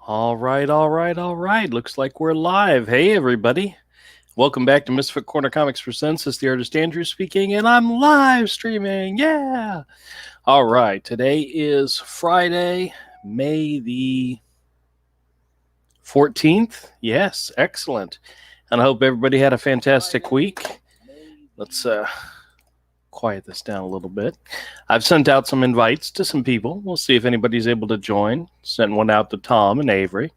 All right, all right, all right. Looks like we're live. Hey, everybody. Welcome back to Misfit Corner Comics Presents. It's the artist Andrew speaking, and I'm live streaming. Yeah. All right. Today is Friday, May the 14th. Yes, excellent. And I hope everybody had a fantastic week. Let's quiet this down a little bit. I've sent out some invites to some people. We'll see if anybody's able to join. Sent one out to Tom and Avery.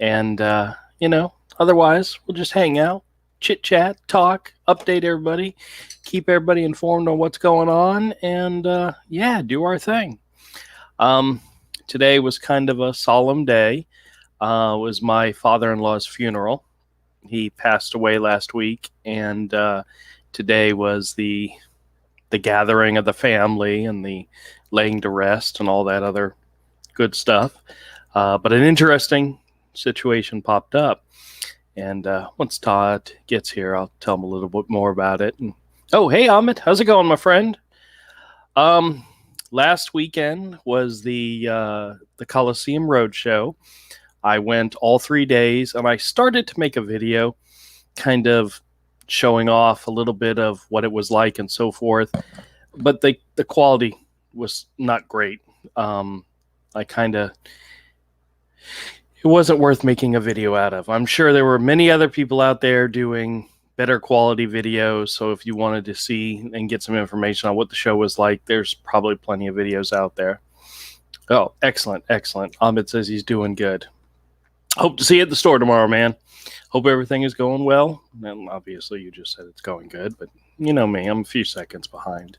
And, otherwise, we'll just hang out, chit chat, talk, update everybody, keep everybody informed on what's going on, and, do our thing. Today was kind of a solemn day. It was my father-in-law's funeral. He passed away last week, and today was the gathering of the family and the laying to rest and all that other good stuff. But an interesting situation popped up. And once Todd gets here, I'll tell him a little bit more about it. And, oh, hey, Amit. How's it going, my friend? Last weekend was the Coliseum Roadshow. I went all 3 days, and I started to make a video kind of showing off a little bit of what it was like and so forth. But the quality was not great. It wasn't worth making a video out of. I'm sure there were many other people out there doing better quality videos. So if you wanted to see and get some information on what the show was like, there's probably plenty of videos out there. Oh, excellent, excellent. Amit says he's doing good. Hope to see you at the store tomorrow, man. Hope everything is going well. And obviously you just said it's going good, but you know me, I'm a few seconds behind.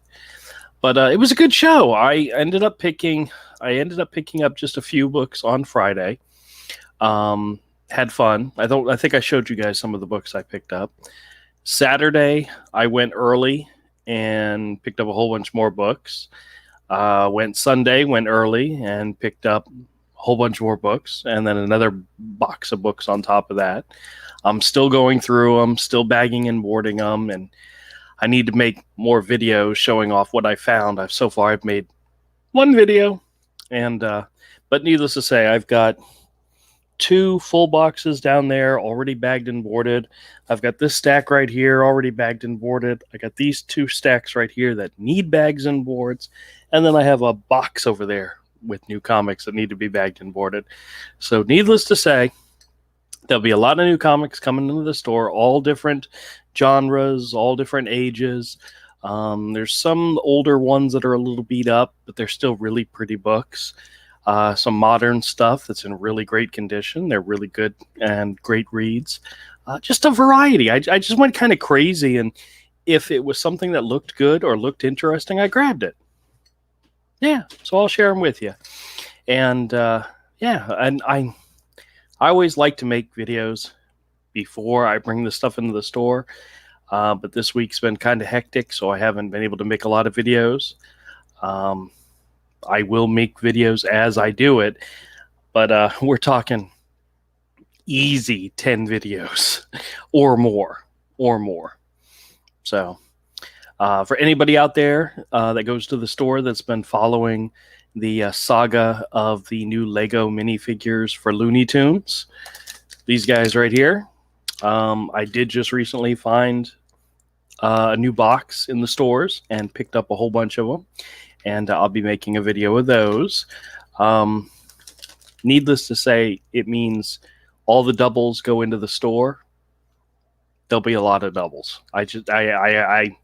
But it was a good show. I ended up picking up just a few books on Friday. Had fun. I think I showed you guys some of the books I picked up. Saturday, I went early and picked up a whole bunch more books. Went early and picked up a whole bunch more books, and then another box of books on top of that. I'm still going through them, still bagging and boarding them, and I need to make more videos showing off what I found. I've made one video, and but needless to say, I've got 2 full boxes down there already bagged and boarded. I've got this stack right here already bagged and boarded. I got these 2 stacks right here that need bags and boards, and then I have a box over there with new comics that need to be bagged and boarded. So needless to say, there'll be a lot of new comics coming into the store, all different genres, all different ages. There's some older ones that are a little beat up, but they're still really pretty books. Some modern stuff that's in really great condition. They're really good and great reads. Just a variety. I just went kind of crazy, and if it was something that looked good or looked interesting, I grabbed it. Yeah, so I'll share them with you. And and I always like to make videos before I bring the stuff into the store. But this week's been kind of hectic, so I haven't been able to make a lot of videos. I will make videos as I do it, but we're talking easy 10 videos or more. So for anybody out there that goes to the store that's been following the saga of the new Lego minifigures for Looney Tunes, these guys right here, I did just recently find a new box in the stores and picked up a whole bunch of them. And I'll be making a video of those. Needless to say, it means all the doubles go into the store. There'll be a lot of doubles. I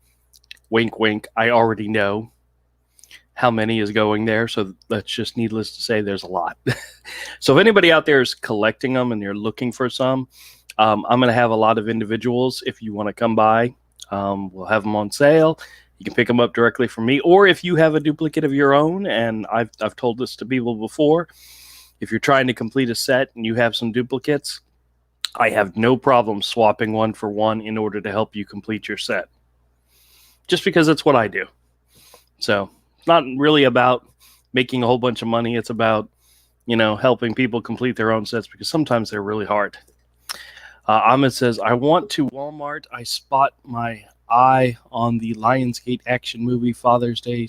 wink, wink. I already know how many is going there, so that's just needless to say. There's a lot. So if anybody out there is collecting them and you're looking for some, I'm going to have a lot of individuals. If you want to come by, we'll have them on sale. You can pick them up directly from me, or if you have a duplicate of your own, and I've told this to people before, if you're trying to complete a set and you have some duplicates, I have no problem swapping one for one in order to help you complete your set. Just because that's what I do. So it's not really about making a whole bunch of money. It's about, helping people complete their own sets, because sometimes they're really hard. Ahmed says, I want to Walmart. I spot my on the Lionsgate action movie Father's Day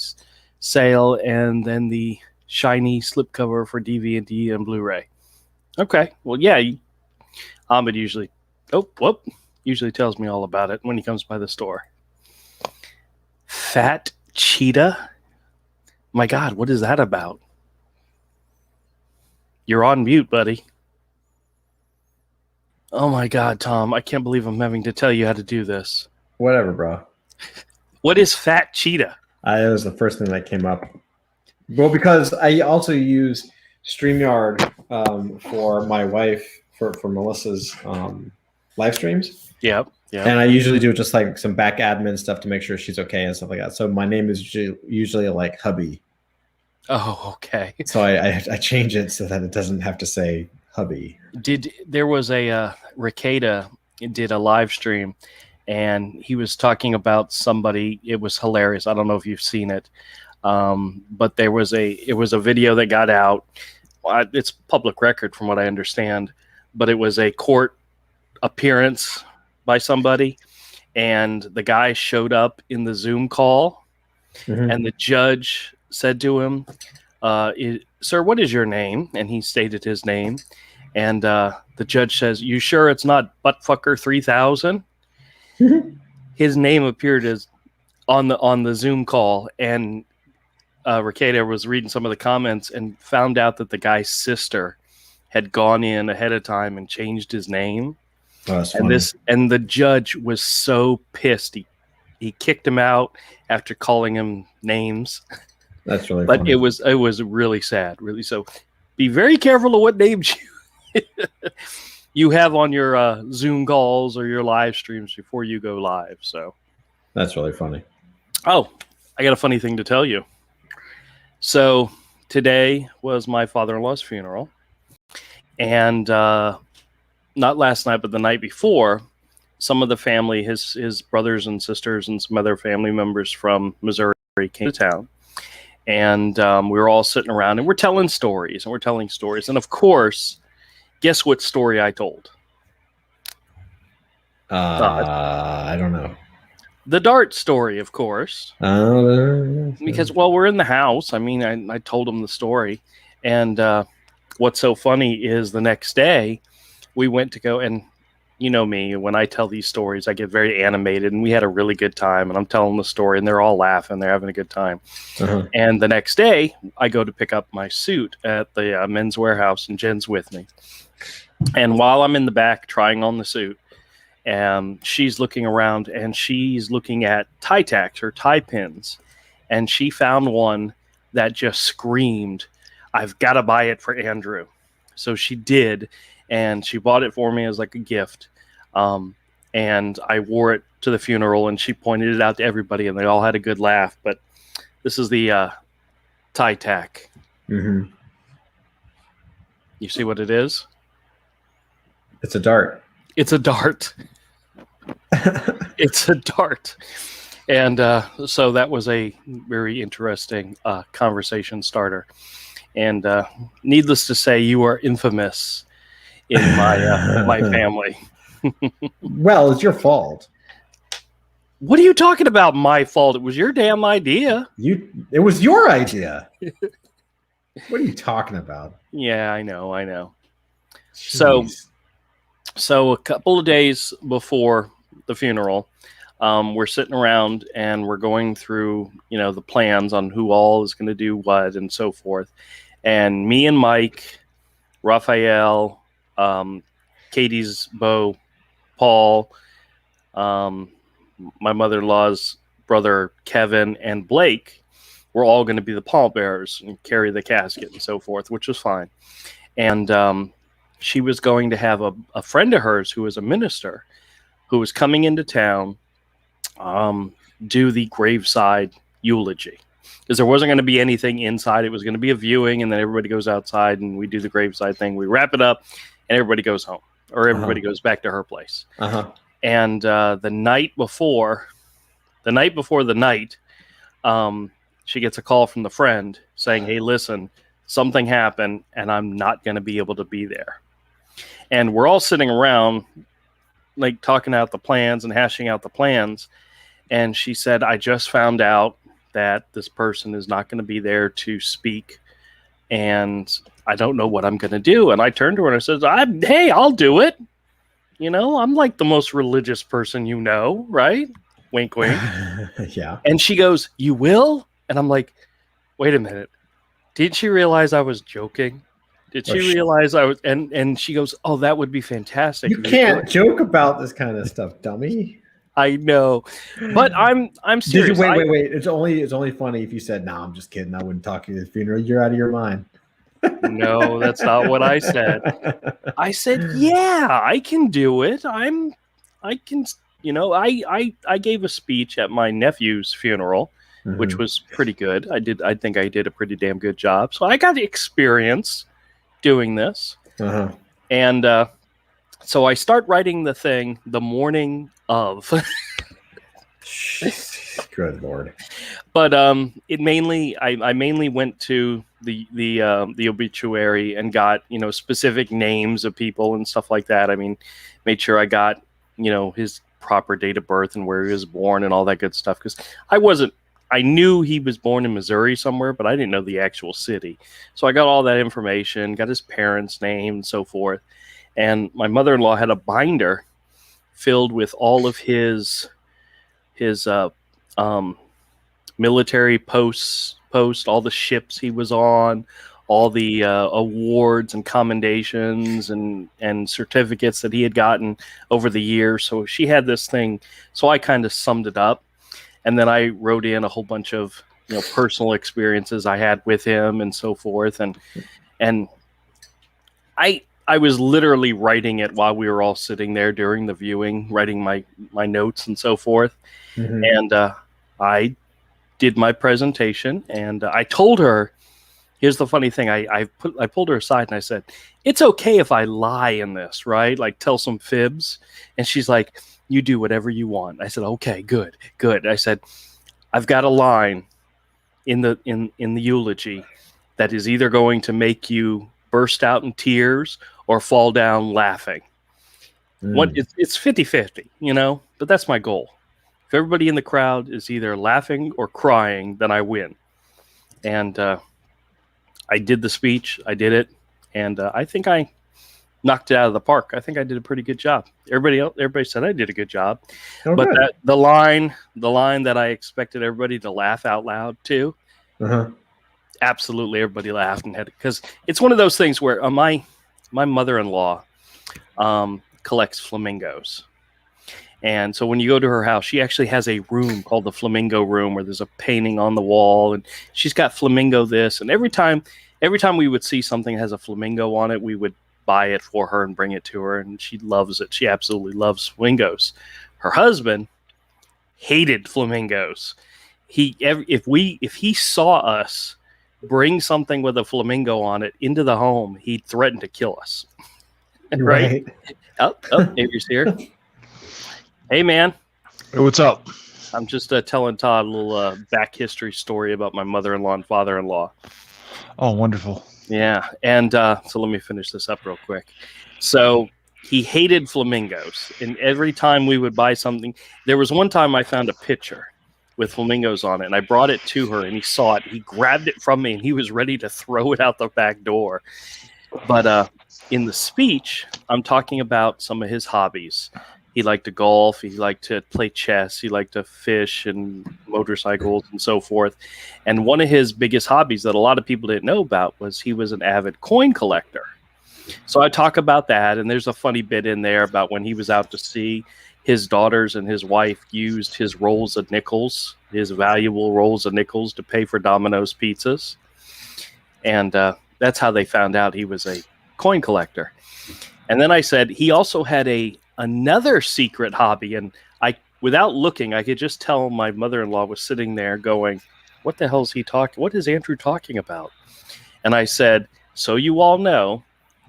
sale, and then the shiny slipcover for DVD and Blu-ray. Okay, well, yeah, Ahmed usually tells me all about it when he comes by the store. Fat cheetah? My God, what is that about? You're on mute, buddy. Oh my God, Tom, I can't believe I'm having to tell you how to do this. Whatever, bro. What is fat cheetah? That was the first thing that came up. Well, because I also use StreamYard for my wife, for Melissa's live streams. Yep. And I usually do just like some back admin stuff to make sure she's okay and stuff like that. So my name is usually like hubby. Oh, okay. So I change it so that it doesn't have to say hubby. There was a Ricada did a live stream, and he was talking about somebody. It was hilarious. I don't know if you've seen it, but it was a video that got out. It's public record from what I understand, but it was a court appearance by somebody, and the guy showed up in the Zoom call, and the judge said to him, "Sir, what is your name?" And he stated his name, and the judge says, "You sure it's not Buttfucker 3000?" His name appeared as on the Zoom call, and Ricada was reading some of the comments and found out that the guy's sister had gone in ahead of time and changed his name. Oh, that's funny. And the judge was so pissed. He kicked him out after calling him names. That's really but funny. it was really sad, really. So be very careful of what names you have on your Zoom calls or your live streams before you go live. So that's really funny. Oh, I got a funny thing to tell you. So today was my father-in-law's funeral, and not last night, but the night before, some of the family, his brothers and sisters and some other family members from Missouri came to town. And we were all sitting around and we're telling stories. And of course, guess what story I told? I don't know. The dart story, of course. Because, well, we're in the house. I mean, I told him the story. And what's so funny is the next day we went to go, and you know me, when I tell these stories, I get very animated, and we had a really good time, and I'm telling the story, and they're all laughing. They're having a good time. And the next day, I go to pick up my suit at the Men's Warehouse, and Jen's with me. And while I'm in the back trying on the suit, she's looking around, and she's looking at tie tacks or tie pins, and she found one that just screamed, "I've got to buy it for Andrew." So she did. And she bought it for me as like a gift. And I wore it to the funeral, and she pointed it out to everybody, and they all had a good laugh. But this is the tie tack. You see what it is? It's a dart. It's a dart. It's a dart. And so that was a very interesting conversation starter. And needless to say, you are infamous in my family. Well, it's your fault. What are you talking about? My fault? It was your damn idea. It was your idea. What are you talking about? Yeah, I know. Jeez. So a couple of days before the funeral, we're sitting around and we're going through, the plans on who all is going to do what and so forth. And me and Mike, Raphael, Katie's beau, Paul, my mother-in-law's brother Kevin, and Blake were all going to be the pallbearers and carry the casket and so forth, which was fine. And she was going to have a friend of hers who was a minister who was coming into town do the graveside eulogy. Because there wasn't going to be anything inside. It was going to be a viewing, and then everybody goes outside and we do the graveside thing. We wrap it up, and everybody goes home, or everybody goes back to her place. And the night before the night, she gets a call from the friend saying, "Hey, listen, something happened, and I'm not going to be able to be there." And we're all sitting around, like talking out the plans and hashing out the plans. And she said, "I just found out that this person is not going to be there to speak and I don't know what I'm going to do. And I turned to her and I said, hey, I'll do it. You know, I'm like the most religious person you know, right? Wink, wink. Yeah. And she goes, you will? And I'm like, wait a minute. Did she realize I was joking? Did she realize I was? And she goes, oh, that would be fantastic. You can't joke about this kind of stuff, dummy. I know, but I'm serious. Did you wait? It's only funny if you said, "No, I'm just kidding. I wouldn't talk to you at the funeral. You're out of your mind." No, that's not what I said. I said, yeah, I can do it. I can, you know, I gave a speech at my nephew's funeral, which was pretty good. I think I did a pretty damn good job. So I got experience doing this. And so I start writing the thing the morning of. Good Lord. But it mainly, I mainly went to the obituary and got, you know, specific names of people and stuff like that. I mean, made sure I got, you know, his proper date of birth and where he was born and all that good stuff. Because I knew he was born in Missouri somewhere, but I didn't know the actual city. So I got all that information, got his parents' name and so forth. And my mother-in-law had a binder filled with all of his military posts, all the ships he was on, all the awards and commendations and certificates that he had gotten over the years. So she had this thing. So I kind of summed it up. And then I wrote in a whole bunch of, you know, personal experiences I had with him and so forth. And I was literally writing it while we were all sitting there during the viewing, writing my notes and so forth. And I did my presentation, and I told her, here's the funny thing. I pulled her aside and I said, it's okay if I lie in this, right? Like tell some fibs. And she's like, you do whatever you want. I said, okay, good. I said, I've got a line in the eulogy that is either going to make you burst out in tears or fall down laughing. It's 50-50, you know, but that's my goal. If everybody in the crowd is either laughing or crying, then I win. And I did the speech. I did it. And I think I knocked it out of the park. I think I did a pretty good job. Everybody said I did a good job. Oh, but good. the line that I expected everybody to laugh out loud to, absolutely everybody laughed and had it. Because it's one of those things where my mother-in-law collects flamingos. And so when you go to her house, she actually has a room called the Flamingo Room where there's a painting on the wall, and she's got flamingo this. And every time we would see something that has a flamingo on it, we would buy it for her and bring it to her, and she loves it. She absolutely loves flamingos. Her husband hated flamingos. If he saw us bring something with a flamingo on it into the home, he'd threaten to kill us. Right? Oh, Avery's here. Hey, man. Hey, what's up? I'm just telling Todd a little back history story about my mother-in-law and father-in-law. Oh, wonderful. Yeah. And so let me finish this up real quick. So he hated flamingos. And every time we would buy something, there was one time I found a pitcher with flamingos on it, and I brought it to her, and he saw it. He grabbed it from me, and he was ready to throw it out the back door. But in the speech, I'm talking about some of his hobbies. He liked to golf. He liked to play chess. He liked to fish and motorcycles and so forth. And one of his biggest hobbies that a lot of people didn't know about was he was an avid coin collector. So I talk about that, and there's a funny bit in there about when he was out to sea, his daughters and his wife used his rolls of nickels, his valuable rolls of nickels, to pay for Domino's pizzas. And that's how they found out he was a coin collector. And then I said he also had another secret hobby, and without looking, I could just tell my mother-in-law was sitting there going, what the hell is he talking? What is Andrew talking about? And I said, so you all know,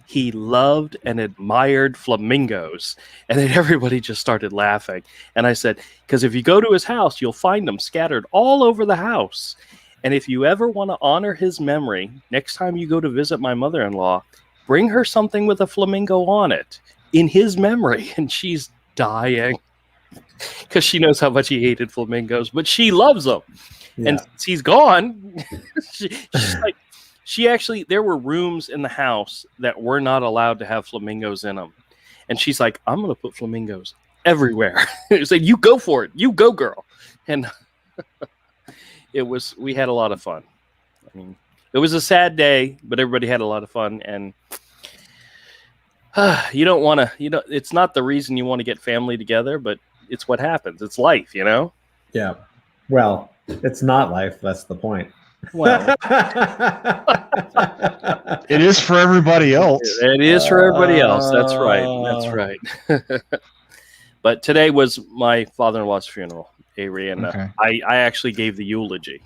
he loved and admired flamingos. And then everybody just started laughing. And I said, because if you go to his house, you'll find them scattered all over the house. And if you ever want to honor his memory, next time you go to visit my mother-in-law, bring her something with a flamingo on it in his memory. And she's dying because she knows how much he hated flamingos, but she loves them. Yeah. And since he's gone, she's like, there were rooms in the house that were not allowed to have flamingos in them. And she's like, I'm going to put flamingos everywhere. It's like, you go for it. You go, girl. And we had a lot of fun. I mean, it was a sad day, but everybody had a lot of fun. And you don't want to, it's not the reason you want to get family together, but it's what happens. It's life, Yeah. Well, it's not life. That's the point. Well, It is for everybody else. it is for everybody else. That's right. That's right. But today was my father-in-law's funeral, Avery, and Okay. I actually gave the eulogy.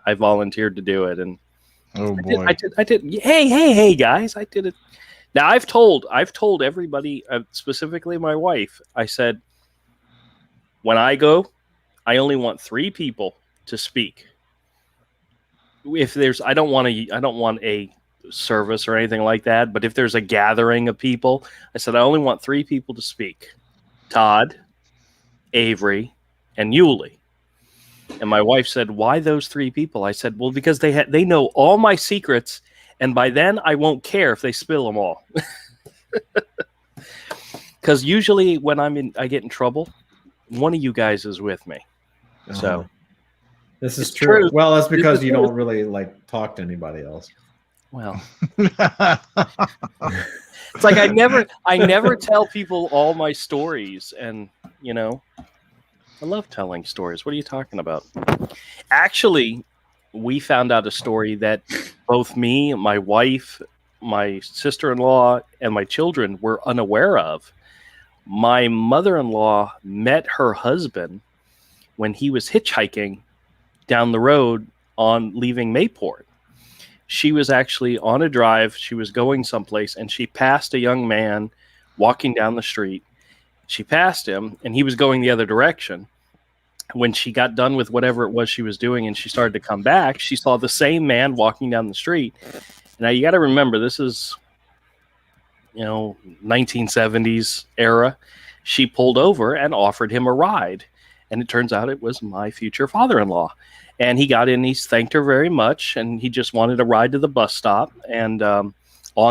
I volunteered to do it, and Oh boy. I did. Hey, guys, I did it. Now I've told everybody, specifically my wife. I said, when I go, I only want 3 people to speak. I don't want a service or anything like that. But if there's a gathering of people, I said I only want 3 people to speak: Todd, Avery, and Yuli. And my wife said, "Why those 3 people?" I said, "Well, because they know all my secrets, and by then I won't care if they spill them all." Because usually when I get in trouble, one of you guys is with me. So this is It's true. true. Well, that's because you true. don't really talk to anybody else. Well, it's like I never tell people all my stories, and I love telling stories. What are you talking about? Actually, we found out a story that both me, my wife, my sister-in-law, and my children were unaware of. My mother-in-law met her husband when he was hitchhiking down the road on leaving Mayport. She was actually on a drive. She was going someplace, and she passed a young man walking down the street. She passed him, and he was going the other direction. When she got done with whatever it was she was doing and she started to come back, she saw the same man walking down the street. Now, you got to remember, this is, 1970s era. She pulled over and offered him a ride. And it turns out it was my future father-in-law. And he got in, he thanked her very much, and he just wanted a ride to the bus stop. And on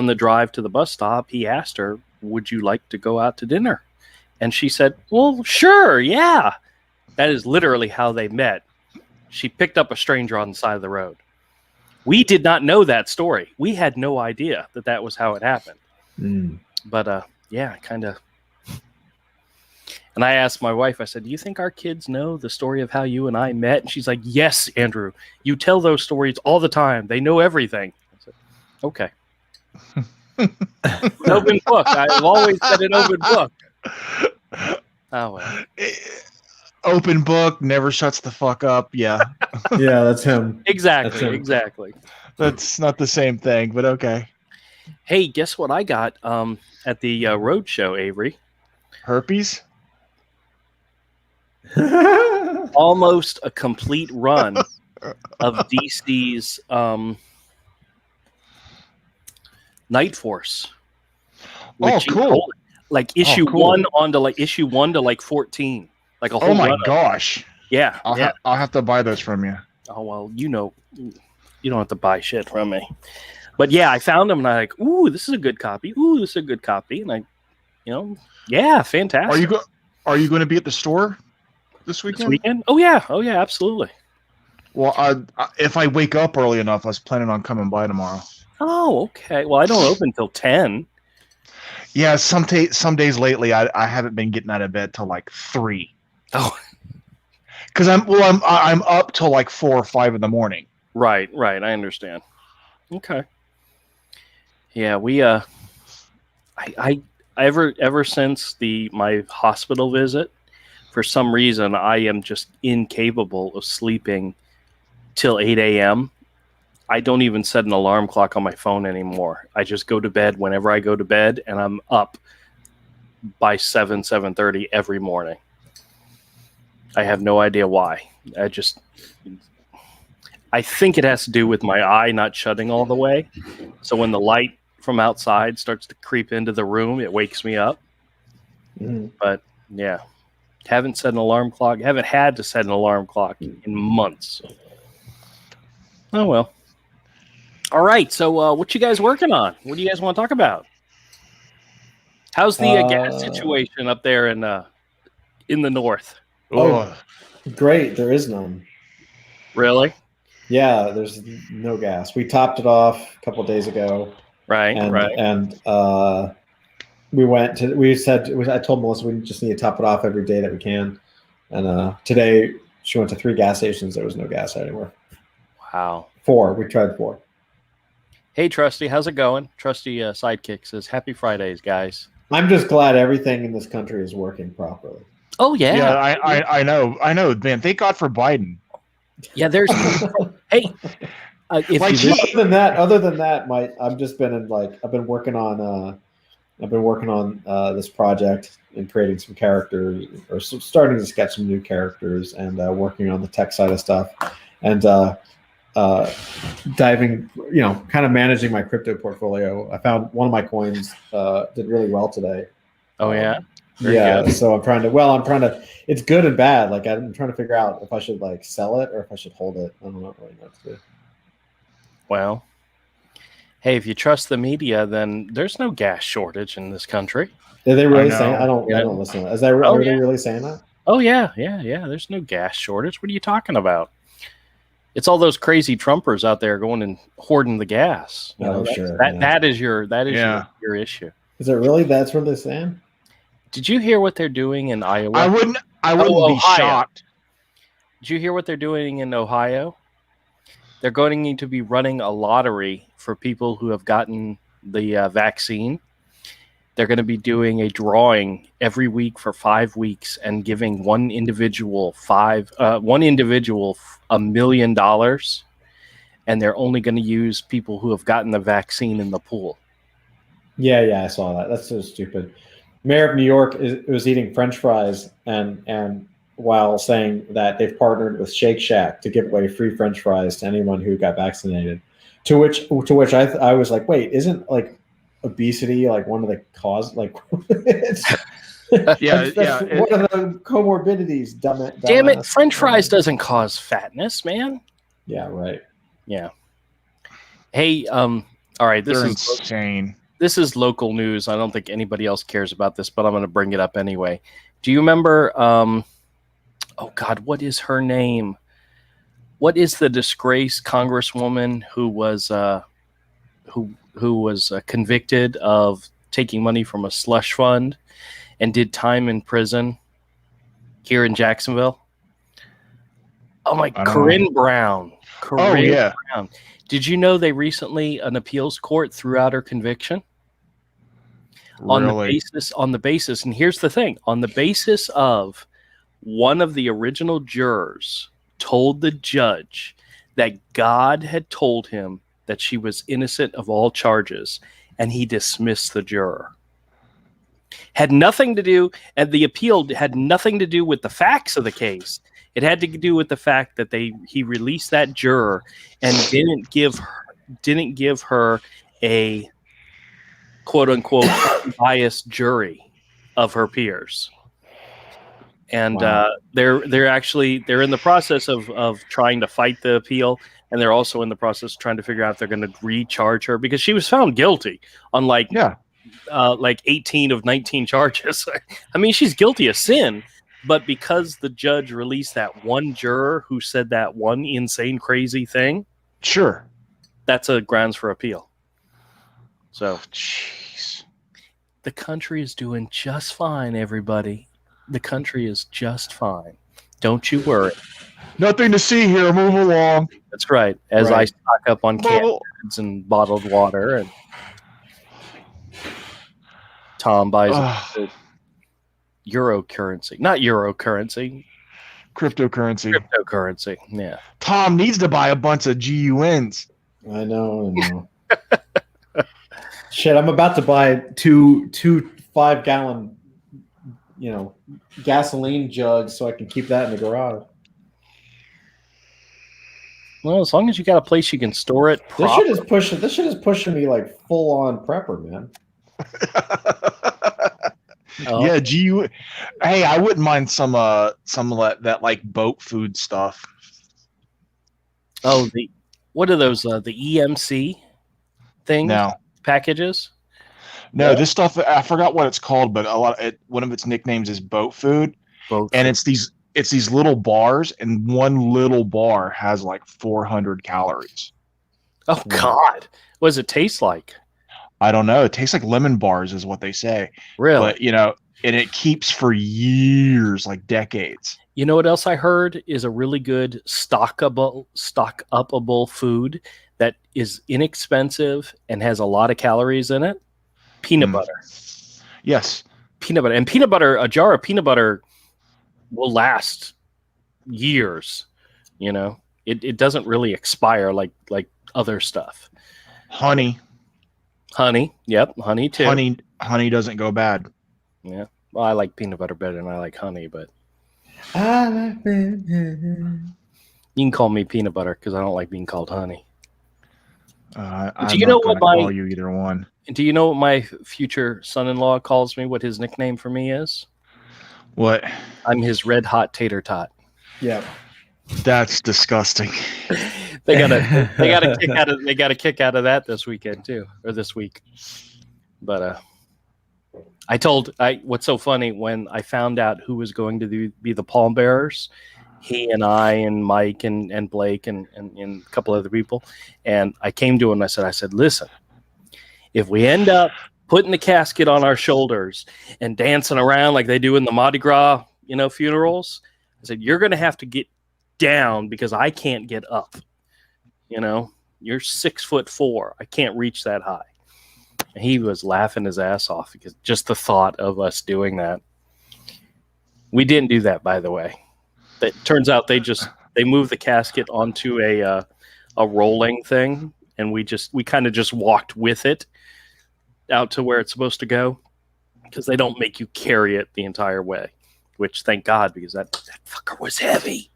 the drive to the bus stop, he asked her, "Would you like to go out to dinner?" And she said, "Well, sure, yeah." That is literally how they met. She picked up a stranger on the side of the road. We did not know that story. We had no idea that was how it happened. But yeah, kind of. And I asked my wife, I said, "Do you think our kids know the story of how you and I met?" And she's like, "Yes, Andrew. You tell those stories all the time. They know everything." I said, "Okay." An open book. I've always said an open book. Oh, well. Open book, never shuts the fuck up. Yeah. Yeah, that's him. Exactly. That's him. Exactly. That's not the same thing, but okay. Hey, guess what I got at the road show, Avery? Herpes? Almost a complete run of DC's Night Force. Oh, cool. Like issue 1 onto like issue 1 to like 14. Like a whole Oh my run of- gosh. Yeah. I'll have to buy those from you. Oh, well, you don't have to buy shit from me. But yeah, I found them and I'm like, "Ooh, this is a good copy. Ooh, this is a good copy." And I, yeah, fantastic. Are you going to be at the store this weekend? This weekend? Oh yeah, absolutely. Well, if I wake up early enough, I was planning on coming by tomorrow. Oh, okay. Well, I don't open till 10. Yeah, some days lately, I haven't been getting out of bed till like 3. Oh, because I'm up till like 4 or 5 in the morning. right. I understand. Okay. Yeah, we I ever since my hospital visit, for some reason I am just incapable of sleeping till 8 a.m. I don't even set an alarm clock on my phone anymore. I just go to bed whenever I go to bed, and I'm up by 7:30 every morning. I have no idea why. I think it has to do with my eye not shutting all the way. So when the light from outside starts to creep into the room, it wakes me up. But yeah, haven't had to set an alarm clock in months. Oh well. All right. So, what you guys working on? What do you guys want to talk about? How's the gas situation up there in the north? Oh, great. There is none. Really? Yeah, there's no gas. We topped it off a couple of days ago. Right. And I told Melissa we just need to top it off every day that we can. And today she went to 3 gas stations. There was no gas anywhere. Wow. 4. We tried 4. Hey, Trusty, how's it going? Trusty Sidekick says, "Happy Fridays, guys." I'm just glad everything in this country is working properly. Oh yeah. Yeah, I know, man. Thank God for Biden. Yeah, there's. Hey, if Like you other than that, I've been working on this project and creating some characters, or starting to sketch some new characters, and working on the tech side of stuff, and diving, kind of managing my crypto portfolio. I found one of my coins did really well today. Oh yeah. Very good. So I'm trying to. It's good and bad. Like, I'm trying to figure out if I should sell it or if I should hold it. I don't really know what to do. Well, hey, if you trust the media, then there's no gas shortage in this country. Are they really saying? I don't listen to that. Are they really saying that? Oh yeah. There's no gas shortage. What are you talking about? It's all those crazy Trumpers out there going and hoarding the gas. That is your issue. Is it really? That's what they're saying? Did you hear what they're doing in Iowa? I wouldn't be shocked. Did you hear what they're doing in Ohio? They're going to be running a lottery for people who have gotten the vaccine. They're going to be doing a drawing every week for 5 weeks and giving one individual $1 million, and they're only going to use people who have gotten the vaccine in the pool. Yeah, I saw that. That's so stupid. Mayor of New York was eating French fries and while saying that they've partnered with Shake Shack to give away free French fries to anyone who got vaccinated. To which I was like, wait, isn't obesity one of the cause? It's one of the comorbidities. Damn it! French fries doesn't cause fatness, man. Yeah, right. Yeah. Hey, all right. This is insane. This is local news. I don't think anybody else cares about this, but I'm going to bring it up anyway. Do you remember? Oh God, what is her name? What is the disgraced congresswoman who was convicted of taking money from a slush fund and did time in prison here in Jacksonville? Oh my, Corinne Brown. Brown. Did you know they recently, an appeals court threw out her conviction? On the basis, and here's the thing, on the basis of one of the original jurors told the judge that God had told him that she was innocent of all charges, and he dismissed the juror. Had nothing to do, and the appeal had nothing to do with the facts of the case. It had to do with the fact that he released that juror and didn't give her a quote unquote biased jury of her peers. And wow. they're in the process of trying to fight the appeal, and they're also in the process of trying to figure out if they're going to recharge her, because she was found guilty on 18 of 19 charges. I mean, she's guilty of sin, but because the judge released that one juror who said that one insane, crazy thing, sure, that's a grounds for appeal. So, jeez, the country is doing just fine, everybody. The country is just fine. Don't you worry. Nothing to see here. Move along. That's right. As I stock up on canned goods and bottled water, and Tom buys Eurocurrency. Not Eurocurrency. Cryptocurrency. Yeah. Tom needs to buy a bunch of GUNs. I know. Shit, I'm about to buy two 5-gallon, gasoline jugs so I can keep that in the garage. Well, as long as you got a place you can store it properly. This shit is pushing me like full on prepper, man. Yeah, hey, I wouldn't mind some of that like boat food stuff. Oh, what are those? The EMC? things, No, packages? no, this stuff I forgot what it's called, but one of its nicknames is boat food, Both. and it's these little bars, and one little bar has like 400 calories. Oh God, what does it taste like? I don't know. It tastes like lemon bars, is what they say. Really? But and it keeps for years, like decades. You know what else I heard is a really good stock upable food that is inexpensive and has a lot of calories in it? Peanut butter. Yes. Peanut butter. And peanut butter, a jar of peanut butter will last years. It doesn't really expire like other stuff. Honey. Yep, honey too. Honey doesn't go bad. Yeah. Well, I like peanut butter better than I like honey, but I like it. you can call me peanut butter because I don't like being called honey. I'm not going to call you either one. Do you know what my future son-in-law calls me? What his nickname for me is? What? I'm his red hot tater tot. Yeah. That's disgusting. They got a kick out of that this weekend too, or this week. But what's so funny, when I found out who was going to be the pallbearers, he and I and Mike and Blake and a couple other people, and I came to him and I said, listen, if we end up putting the casket on our shoulders and dancing around like they do in the Mardi Gras, funerals, I said, you're going to have to get down because I can't get up. You're 6'4". I can't reach that high. And he was laughing his ass off because just the thought of us doing that. We didn't do that, by the way. It turns out they moved the casket onto a rolling thing, and we kind of just walked with it out to where it's supposed to go, because they don't make you carry it the entire way, which thank God, because that fucker was heavy.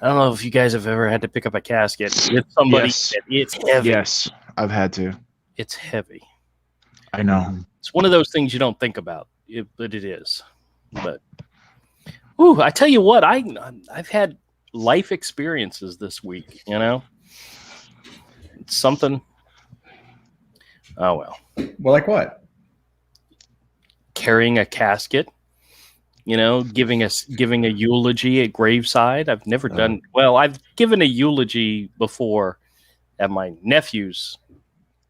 I don't know if you guys have ever had to pick up a casket with somebody. Yes. It's heavy. Yes, I've had to. It's heavy. I know. It's one of those things you don't think about, but it is. But, I tell you what, I've had life experiences this week. It's something. Oh well. Well, like what? Carrying a casket. Giving a eulogy at graveside. I've never done. Well, I've given a eulogy before at my nephew's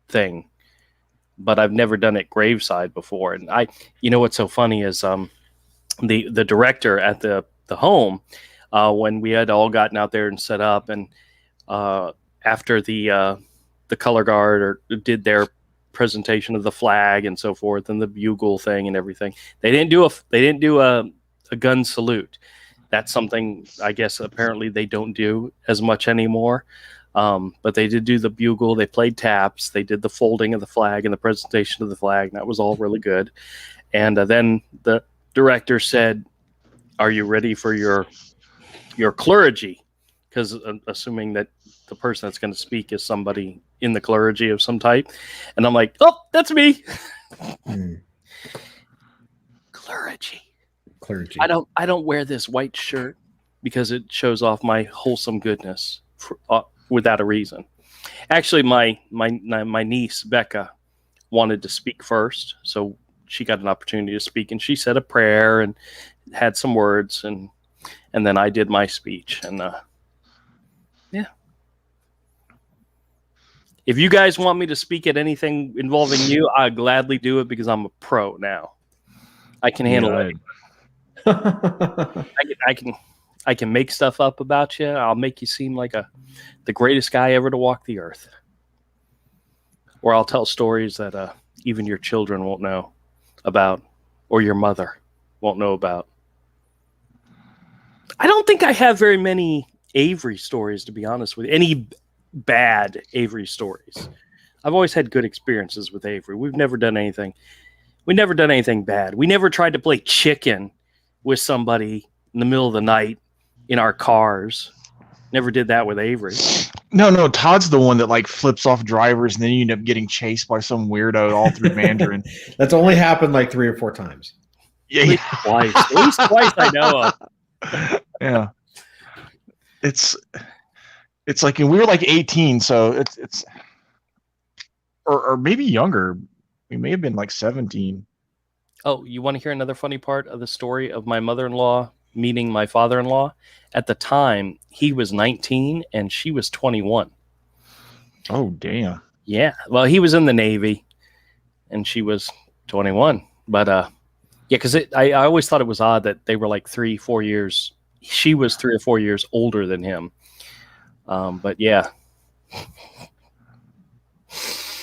thing, but I've never done it graveside before. And what's so funny is the director at the home, when we had all gotten out there and set up, and after the color guard did their presentation of the flag and so forth, and the bugle thing and everything, they didn't do a gun salute. That's something I guess apparently they don't do as much anymore. But they did do the bugle. They played taps. They did the folding of the flag and the presentation of the flag. And that was all really good. And then the director said, "Are you ready for your clergy?" Because assuming that the person that's going to speak is somebody in the clergy of some type. And I'm like, "Oh, that's me." Clergy. I don't wear this white shirt because it shows off my wholesome goodness without a reason. Actually, my niece Becca wanted to speak first, so she got an opportunity to speak, and she said a prayer and had some words, and then I did my speech, and yeah. If you guys want me to speak at anything involving you, I'll gladly do it because I'm a pro now. I can handle it. I can make stuff up about you. I'll make you seem like the greatest guy ever to walk the earth. Or I'll tell stories that even your children won't know about, or your mother won't know about. I don't think I have very many Avery stories, to be honest with you. Any bad Avery stories. I've always had good experiences with Avery. We've never done anything. We never done anything bad. We never tried to play chicken with somebody in the middle of the night in our cars. Never did that with Avery. No, Todd's the one that like flips off drivers, and then you end up getting chased by some weirdo all through Mandarin. That's only happened like 3 or 4 times. Yeah, at least twice I know of. Yeah. It's like, and we were like 18, so it's or maybe younger. We may have been like 17. Oh, you want to hear another funny part of the story of my mother-in-law meeting my father-in-law? At the time, he was 19 and she was 21. Oh, damn. Yeah. Well, he was in the Navy and she was 21. But yeah, because I always thought it was odd that they were like 3-4 years. She was 3 or 4 years older than him. But yeah.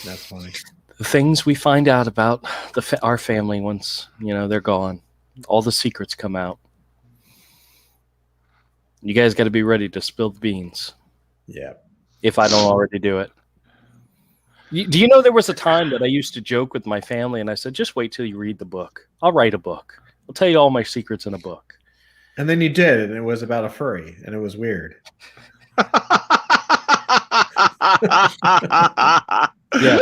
That's funny. The things we find out about our family once, they're gone. All the secrets come out. You guys got to be ready to spill the beans. Yeah. If I don't already do it. Do you know there was a time that I used to joke with my family and I said, just wait till you read the book. I'll write a book. I'll tell you all my secrets in a book. And then you did, and it was about a furry, and it was weird. Yeah.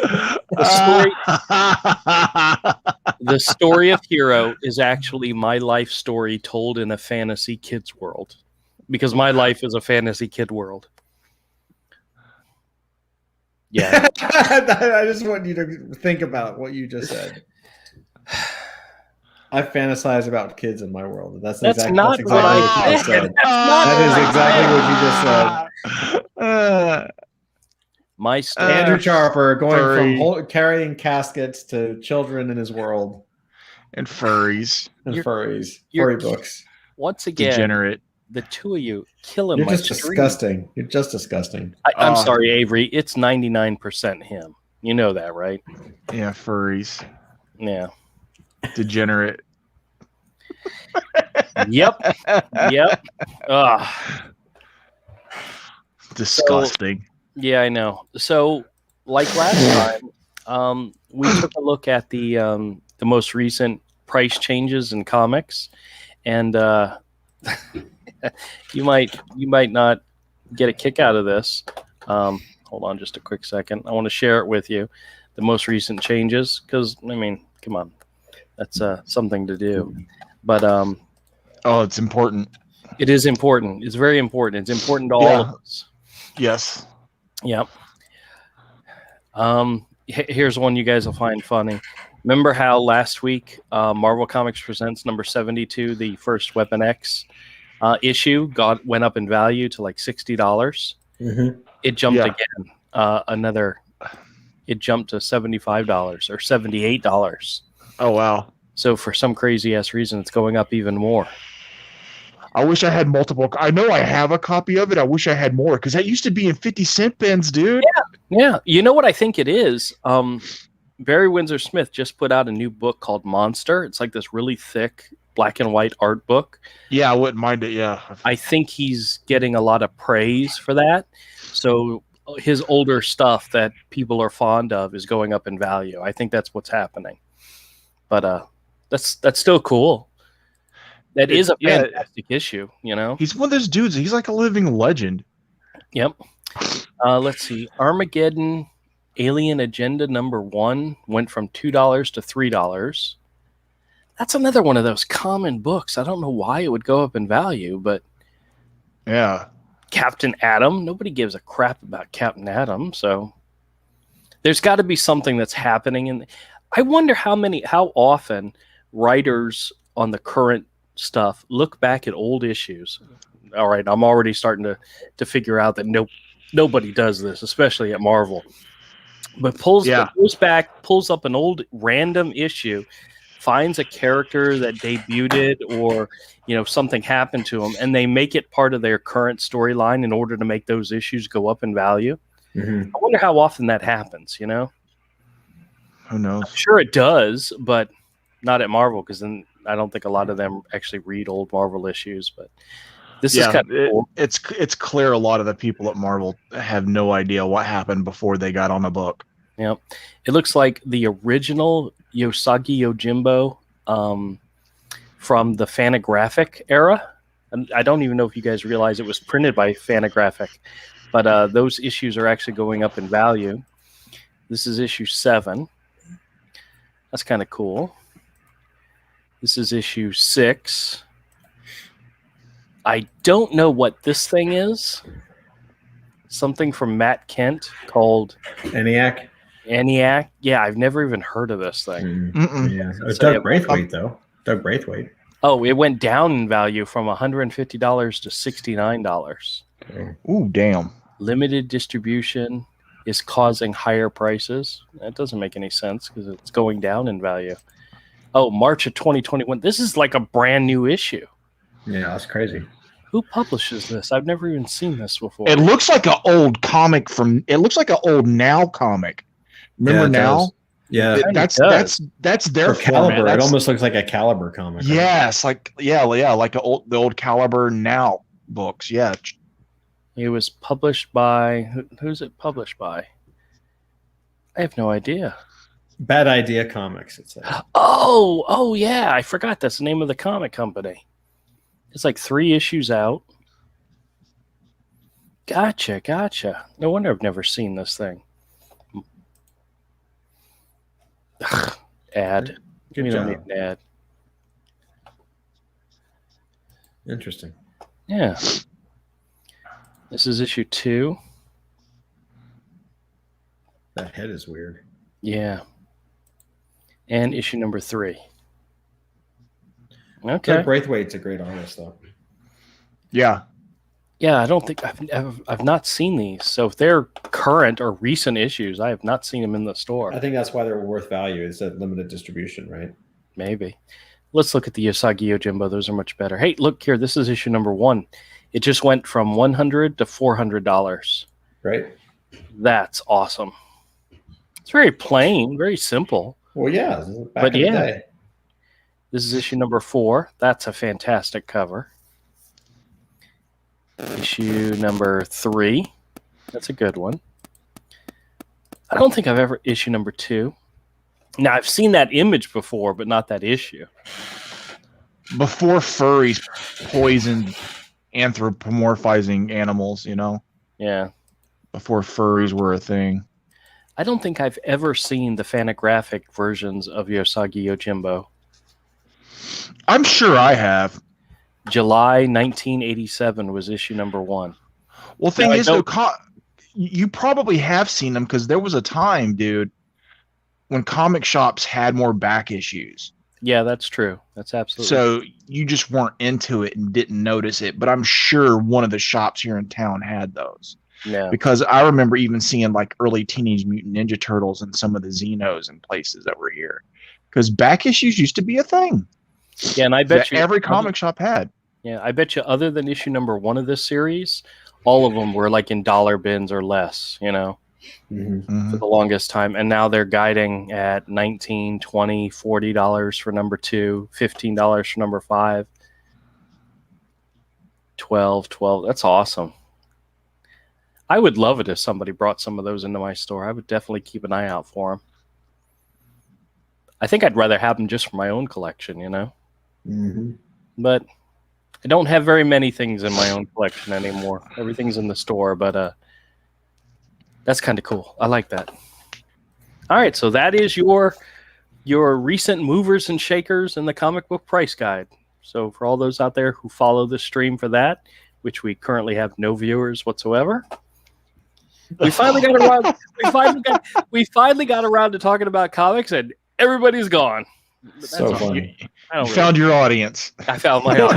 The story of Hero is actually my life story told in a fantasy kids world. Because my life is a fantasy kid world. Yeah. I just want you to think about what you just said. I fantasize about kids in my world. That's exactly what you just said. That is exactly what you just said. My story. Andrew Charper going from carrying caskets to children in his world. And furries. And furry books. Once again, degenerate. The two of you killing You're my just stream. disgusting. You're just disgusting. I'm sorry, Avery. It's 99% him. You know that, right? Yeah, furries. Yeah. Degenerate. Yep. Disgusting. Yeah, I know. So, like last time, we took a look at the most recent price changes in comics, and you might not get a kick out of this. Hold on just a quick second. I want to share it with you, the most recent changes, because come on, that's something to do. But it's important. It is important. It's very important. It's important to all of us. Yes. Yep. Here's one you guys will find funny. Remember how last week Marvel Comics Presents number 72, the first Weapon X issue, went up in value to like $60. Mm-hmm. It jumped again. It jumped to $75 or $78. Oh wow! So for some crazy ass reason, it's going up even more. I wish I had multiple. I know I have a copy of it. I wish I had more because that used to be in 50-cent bins, dude. Yeah. You know what I think it is? Barry Windsor Smith just put out a new book called Monster. It's like this really thick black and white art book. Yeah, I wouldn't mind it. Yeah. I think he's getting a lot of praise for that. So his older stuff that people are fond of is going up in value. I think that's what's happening. But that's still cool. That is a fantastic issue, He's one of those dudes. He's like a living legend. Yep. Let's see. Armageddon Alien Agenda #1 went from $2 to $3. That's another one of those common books. I don't know why it would go up in value, but yeah. Captain Atom. Nobody gives a crap about Captain Atom, so there's got to be something that's happening. And I wonder how often writers on the current stuff look back at old issues. All right, I'm already starting to figure out that nobody does this, especially at Marvel. But goes back, pulls up an old random issue, finds a character that debuted or something happened to them, and they make it part of their current storyline in order to make those issues go up in value. Mm-hmm. I wonder how often that happens. Who knows? I'm sure it does, but not at Marvel, because then I don't think a lot of them actually read old Marvel issues. But this is kind of cool. It's clear a lot of the people at Marvel have no idea what happened before they got on the book. Yeah, it looks like the original Yosagi Yojimbo from the Fantagraphic era. And I don't even know if you guys realize it was printed by Fantagraphic, but those issues are actually going up in value. This is issue 7. That's kind of cool. This is issue 6. I don't know what this thing is. Something from Matt Kent called ENIAC. ENIAC? Yeah, I've never even heard of this thing. Yeah, So Doug Braithwaite though. Doug Braithwaite. Oh, it went down in value from $150 to $69. Okay. Ooh, damn. Limited distribution is causing higher prices. That doesn't make any sense because it's going down in value. Oh, March of 2021. This is like a brand new issue. Yeah, that's crazy. Who publishes this? I've never even seen this before. It looks like an old comic it looks like an old Now comic. Remember Now? Does. Yeah, It that's their for Caliber. format. It almost looks like a Caliber comic. Right? Yes, like like the old Caliber Now books. Yeah. It was published by who's it published by? I have no idea. Bad Idea Comics. It says. Oh yeah, I forgot that's the name of the comic company. It's like 3 issues out. Gotcha. No wonder I've never seen this thing. Ugh, ad. Good We job. don't need an ad. Interesting. Yeah. This is issue 2. That head is weird. Yeah. And issue number 3. Okay. Doug Braithwaite's a great artist, though. Yeah. Yeah, I don't think I've not seen these. So if they're current or recent issues, I have not seen them in the store. I think that's why they're worth value. It's a limited distribution, right? Maybe. Let's look at the Usagi Yojimbo. Those are much better. Hey, look here. This is issue number 1. It just went from $100 to $400. Right. That's awesome. It's very plain, very simple. Well, yeah. Back But in yeah. the day. This is issue number 4. That's a fantastic cover. Issue number 3. That's a good one. I don't think I've ever issue number 2. Now I've seen that image before, but not that issue. Before furries poisoned anthropomorphizing animals, you know? Yeah. Before furries were a thing. I don't think I've ever seen the fanographic versions of Usagi Yojimbo. I'm sure I have. July 1987 was issue number 1. Well, thing No, I is, though, don't- you probably have seen them because there was a time, dude, when comic shops had more back issues. Yeah, that's true. That's absolutely So you just weren't into it and didn't notice it. But I'm sure one of the shops here in town had those. yeah. Because I remember even seeing like early Teenage Mutant Ninja Turtles and some of the Xenos and places that were here. Because back issues used to be a thing. Yeah, and I bet you every comic shop had. Yeah, I bet you other than issue number 1 of this series, all of them were like in dollar bins or less, you know, Mm-hmm. for the longest time. And now they're guiding at $19, $20, $40 for number 2, $15 for number 5, $12. That's awesome. I would love it if somebody brought some of those into my store. I would definitely keep an eye out for them. I think I'd rather have them just for my own collection, you know, Mm-hmm. but I don't have very many things in my own collection anymore. Everything's in the store, but that's kind of cool. I like that. All right, so that is your recent movers and shakers in the comic book price guide. So for all those out there who follow the stream for that, which we currently have no viewers whatsoever, we finally got around. We finally got around to talking about comics, and everybody's gone. That's So all. funny. I You don't found your audience. I found my own.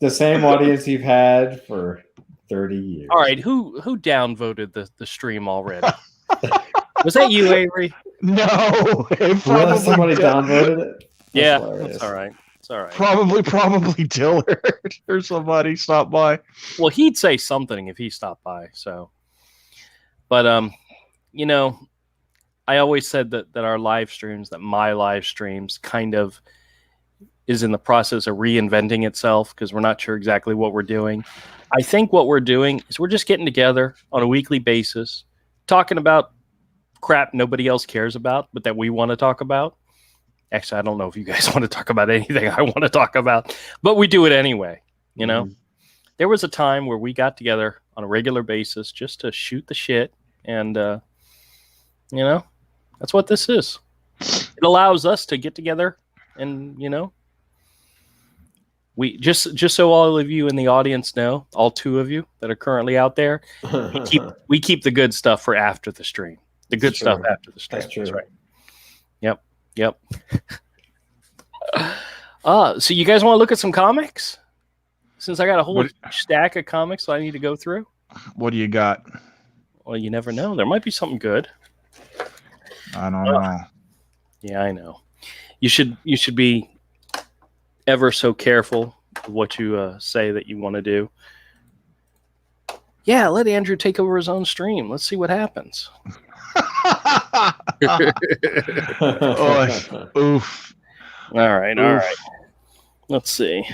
The same audience you've had for 30 years. All right, who downvoted the stream already? Was that you, Avery? No, it Really? Somebody did. downvoted it? That's Yeah, hilarious. that's all right. It's all right. Probably Dillard or somebody stopped by. Well, he'd say something if he stopped by. So, but you know, I always said that our live streams, that my live streams, kind of is in the process of reinventing itself because we're not sure exactly what we're doing. I think what we're doing is we're just getting together on a weekly basis, talking about crap nobody else cares about, but that we want to talk about. Actually, I don't know if you guys want to talk about anything I want to talk about, but we do it anyway. You know, there was a time where we got together on a regular basis just to shoot the shit. And, you know, that's what this is. It allows us to get together and, you know, We just so all of you in the audience know, all 2 of you that are currently out there, we keep the good stuff for after the stream. The good stuff after the stream. That's true. That's right. Yep. So you guys want to look at some comics? Since I got a whole stack of comics that I need to go through. What do you got? Well, you never know. There might be something good. I don't know. Yeah, I know. You should be ever so careful of what you say that you want to do. Yeah, let Andrew take over his own stream. Let's see what happens. Oof. All right. Let's see.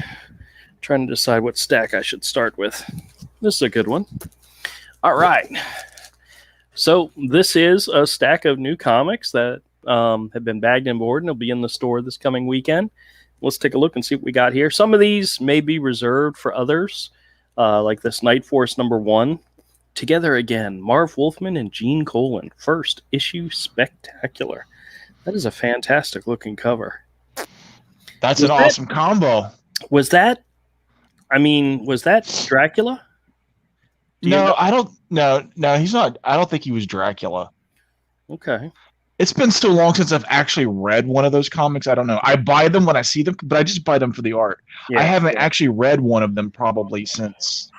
Trying to decide what stack I should start with. This is a good one. All right. So this is a stack of new comics that have been bagged and board and will be in the store this coming weekend. Let's take a look and see what we got here. Some of these may be reserved for others, like this Night Force #1. Together Again, Marv Wolfman and Gene Colan. First issue spectacular. That is a fantastic looking cover. That's an awesome combo. Was that Dracula? No, I don't. No, he's not. I don't think he was Dracula. Okay. It's been so long since I've actually read one of those comics. I don't know. I buy them when I see them, but I just buy them for the art. Yeah, I haven't actually read one of them probably since.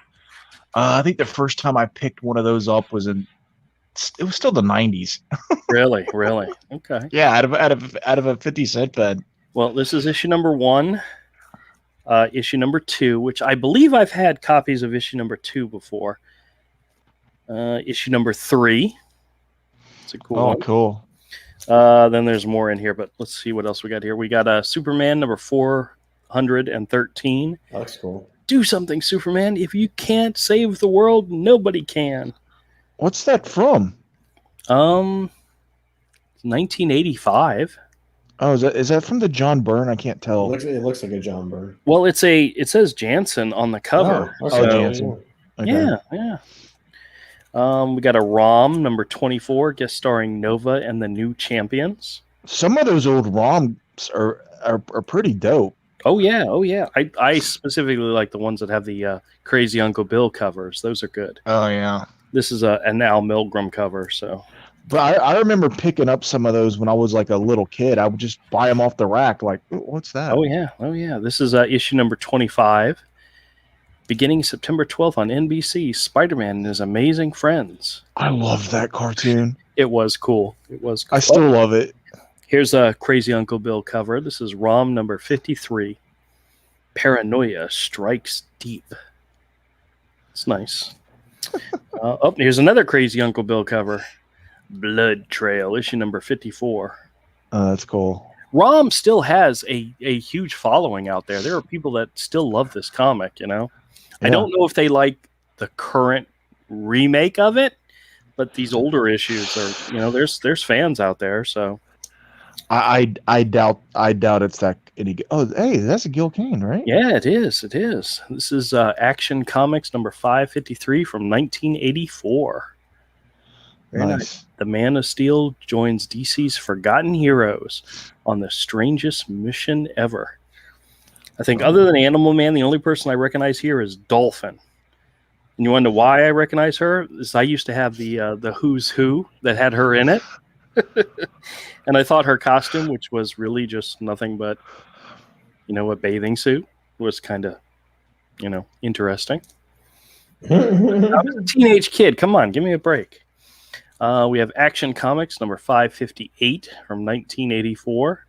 I think the first time I picked one of those up was it was still the 90s. Really? Okay. Yeah, out of a 50-cent pen. Well, this is issue #1. Issue #2, which I believe I've had copies of issue #2 before. Issue #3. It's a cool one. Cool. Then there's more in here, but let's see what else we got here. We got Superman #413. That looks cool. Do something, Superman. If you can't save the world, nobody can. What's that from? 1985. Oh, is that from the John Byrne? I can't tell. It looks like a John Byrne. Well, it says Jansen on the cover. Jansen. Okay. Yeah. We got a ROM #24, guest starring Nova and the New Champions. Some of those old ROMs are pretty dope. Oh yeah. I specifically like the ones that have the Crazy Uncle Bill covers. Those are good. Oh yeah. This is an Al Milgrom cover, so. But I remember picking up some of those when I was like a little kid. I would just buy them off the rack. Like, what's that? Oh yeah. This is issue #25. Beginning September 12th on NBC, Spider-Man and His Amazing Friends. I love that cartoon. It was cool. I still love it. Here's a Crazy Uncle Bill cover. This is ROM #53. Paranoia Strikes Deep. It's nice. Here's another Crazy Uncle Bill cover. Blood Trail, issue #54. That's cool. ROM still has a huge following out there. There are people that still love this comic, you know. Yeah. I don't know if they like the current remake of it, but these older issues are, there's fans out there, so I doubt it's that any. Oh, hey, that's a Gil Kane, right? Yeah, it is. This is Action Comics #553 from 1984. Very nice. The Man of Steel joins DC's Forgotten Heroes on the strangest mission ever. I think other than Animal Man, the only person I recognize here is Dolphin. And you want to know why I recognize her? Is I used to have the Who's Who that had her in it. And I thought her costume, which was really just nothing but, a bathing suit, was kind of, interesting. I was a teenage kid. Come on, give me a break. We have Action Comics #558 from 1984.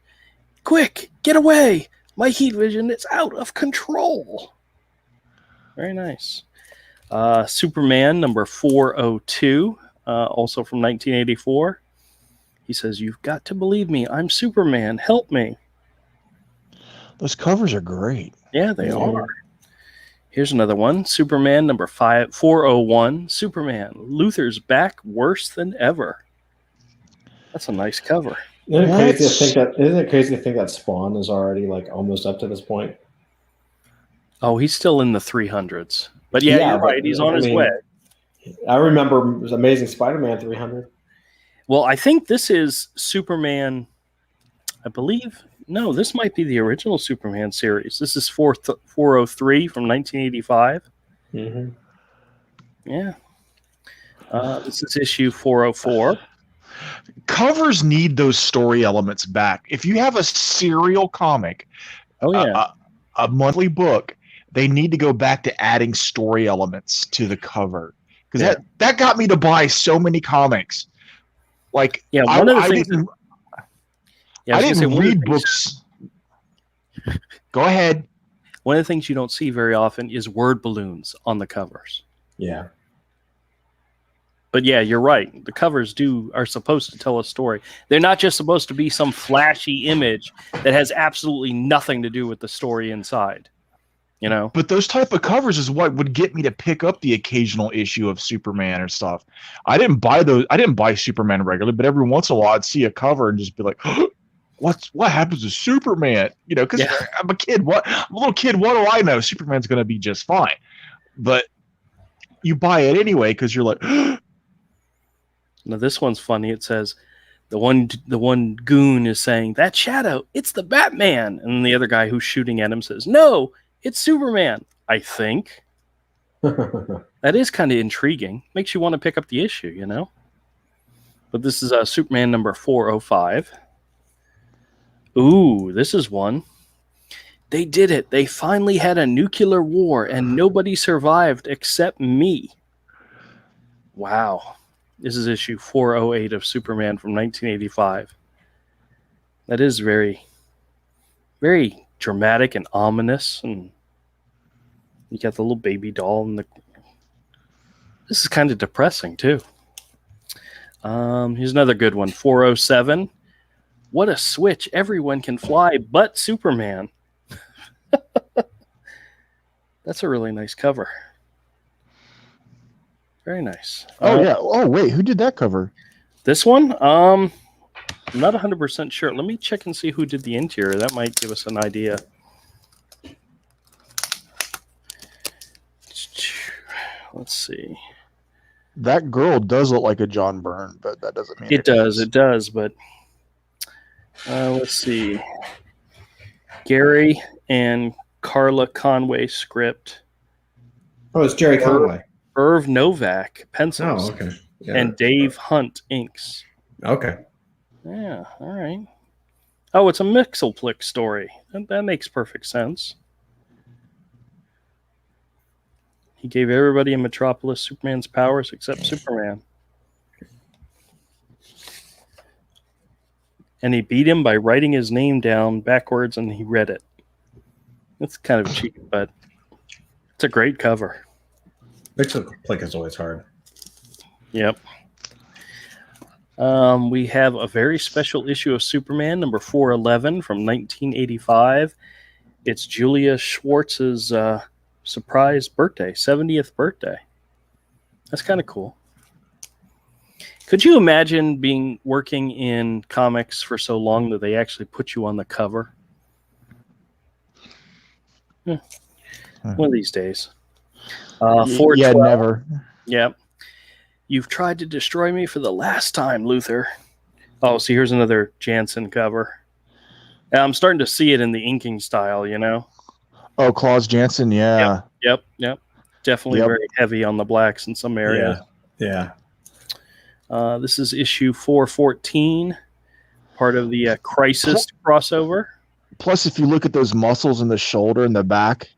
Quick, get away! My heat vision is out of control. Very nice. Superman #402, also from 1984. He says, "You've got to believe me. I'm Superman. Help me." Those covers are great. Yeah, they are. Here's another one. Superman #401. Superman. Luther's back worse than ever. That's a nice cover. Isn't it crazy to think that Spawn is already like almost up to this point? Oh, he's still in the 300s. But you're right. He's on his way. I remember Amazing Spider-Man 300. Well, I think this is Superman. I believe No, this might be the original Superman series. This is 403 from 1985. Mm-hmm. Yeah. This is issue 404. Covers need those story elements back. If you have a serial comic, Oh, yeah. a monthly book, they need to go back to adding story elements to the cover, because that got me to buy so many comics. Like, yeah, one of the things I didn't read books. Go ahead. One of the things you don't see very often is word balloons on the covers. Yeah. But yeah, you're right. The covers are supposed to tell a story. They're not just supposed to be some flashy image that has absolutely nothing to do with the story inside. You know? But those type of covers is what would get me to pick up the occasional issue of Superman or stuff. I didn't buy Superman regularly, but every once in a while I'd see a cover and just be like, what happens to Superman? You know, because I'm a kid. I'm a little kid. What do I know? Superman's going to be just fine. But you buy it anyway because you're like. Now this one's funny. It says the one goon is saying, "That shadow, it's the Batman," and the other guy who's shooting at him says, "No, it's Superman." I think that is kind of intriguing. Makes you want to pick up the issue, you know. But this is Superman number 405. Ooh, this is one. They did it. They finally had a nuclear war, and nobody survived except me. Wow. This is issue 408 of Superman from 1985. That is very, very dramatic and ominous. And you got the little baby doll. This is kind of depressing, too. Here's another good one. 407. What a switch. Everyone can fly but Superman. That's a really nice cover. Very nice. Oh, yeah. Oh, wait. Who did that cover? This one? I'm not 100% sure. Let me check and see who did the interior. That might give us an idea. Let's see. That girl does look like a John Byrne, but that doesn't mean it does. It does, but let's see. Gary and Carla Conway script. Oh, it's Jerry Conway. Irv Novak pencils. Oh, okay. Yeah. And Dave Hunt inks. Okay. Yeah, all right. Oh, it's a Mixelplick story. That makes perfect sense. He gave everybody in Metropolis Superman's powers except Superman. And he beat him by writing his name down backwards, and he read it. It's kind of cheap, but it's a great cover. Mixelplick is always hard. Yep. We have a very special issue of Superman, number 411 from 1985. It's Julia Schwartz's surprise birthday, 70th birthday. That's kind of cool. Could you imagine working in comics for so long that they actually put you on the cover? One of these days. Yeah, never. Yeah. You've tried to destroy me for the last time, Luthor. Oh, see, here's another Jansen cover. I'm starting to see it in the inking style, you know? Oh, Claus Jansen, yeah. Yep. Definitely very heavy on the blacks in some areas. Yeah. This is issue 414, part of the Crisis crossover. Plus, if you look at those muscles in the shoulder and the back,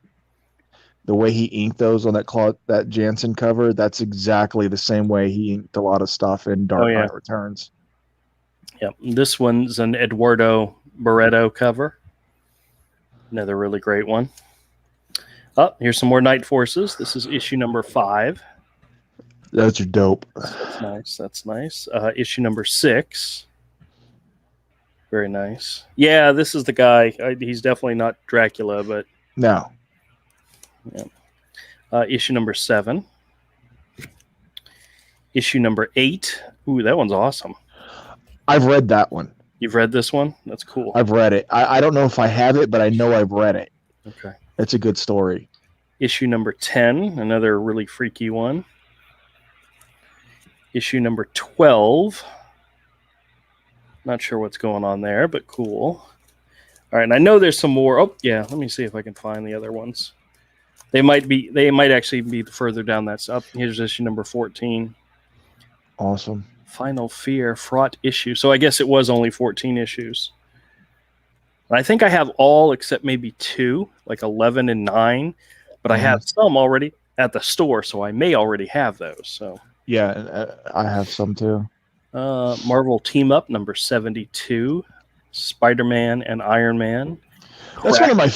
the way he inked those on that Jansen cover, that's exactly the same way he inked a lot of stuff in Dark Knight Returns. Yep. This one's an Eduardo Barreto cover. Another really great one. Oh, here's some more Night Forces. This is issue number 5. Those are dope. That's nice. Issue number 6. Very nice. Yeah, this is the guy. He's definitely not Dracula, but... No. Yeah. Issue number 7. Issue number 8. Ooh, that one's awesome. I've read that one. You've read this one? That's cool. I've read it. I don't know if I have it, but I know I've read it. Okay. It's a good story. Issue number 10, another really freaky one. Issue number 12. Not sure what's going on there, but cool. All right, and I know there's some more. Oh, yeah. Let me see if I can find the other ones. They might actually be further down that stuff. Here's issue number 14. Awesome. Final Fear, fraught issue. So I guess it was only 14 issues. I think I have all except maybe 2, like 11 and 9, but I have some already at the store, so I may already have those. So yeah, I have some too. Marvel Team Up number 72, Spider-Man and Iron Man. That's one of my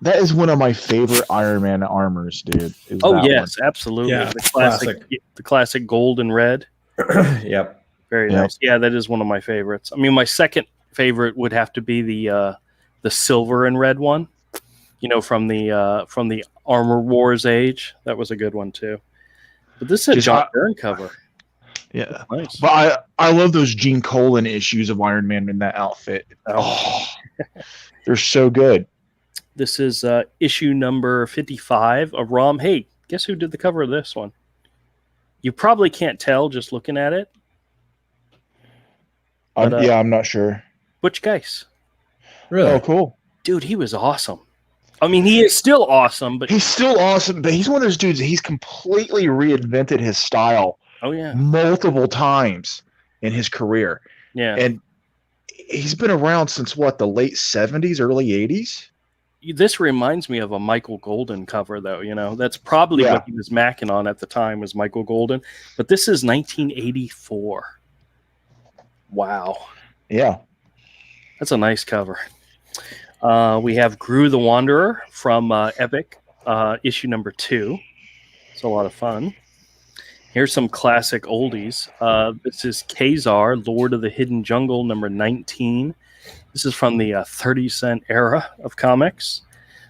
that is one of my favorite Iron Man armors, dude. Oh yes, absolutely. Yeah, the classic gold and red. Yep. Very nice. Yeah, that is one of my favorites. I mean, my second favorite would have to be the silver and red one. You know, from the Armor Wars age. That was a good one too. But this is a John Byrne cover. Yeah, nice. But I love those Gene Colan issues of Iron Man in that outfit. Oh, they're so good. This is issue number 55 of ROM. Hey, guess who did the cover of this one? You probably can't tell just looking at it. But, I'm not sure. Butch Guice. Really? Oh, cool. Dude, he was awesome. I mean, he is still awesome, but he's still awesome. But he's one of those dudes. He's completely reinvented his style. Oh yeah, multiple times in his career. Yeah, and he's been around since what, the late 70s, early 80s. This reminds me of a Michael Golden cover, though. You know, that's probably what he was macking on at the time was Michael Golden. But this is 1984. Wow. Yeah, that's a nice cover. We have Gru the Wanderer from Epic, issue number 2. It's a lot of fun. Here's some classic oldies. This is Kazar, Lord of the Hidden Jungle, number 19. This is from the 30-cent era of comics.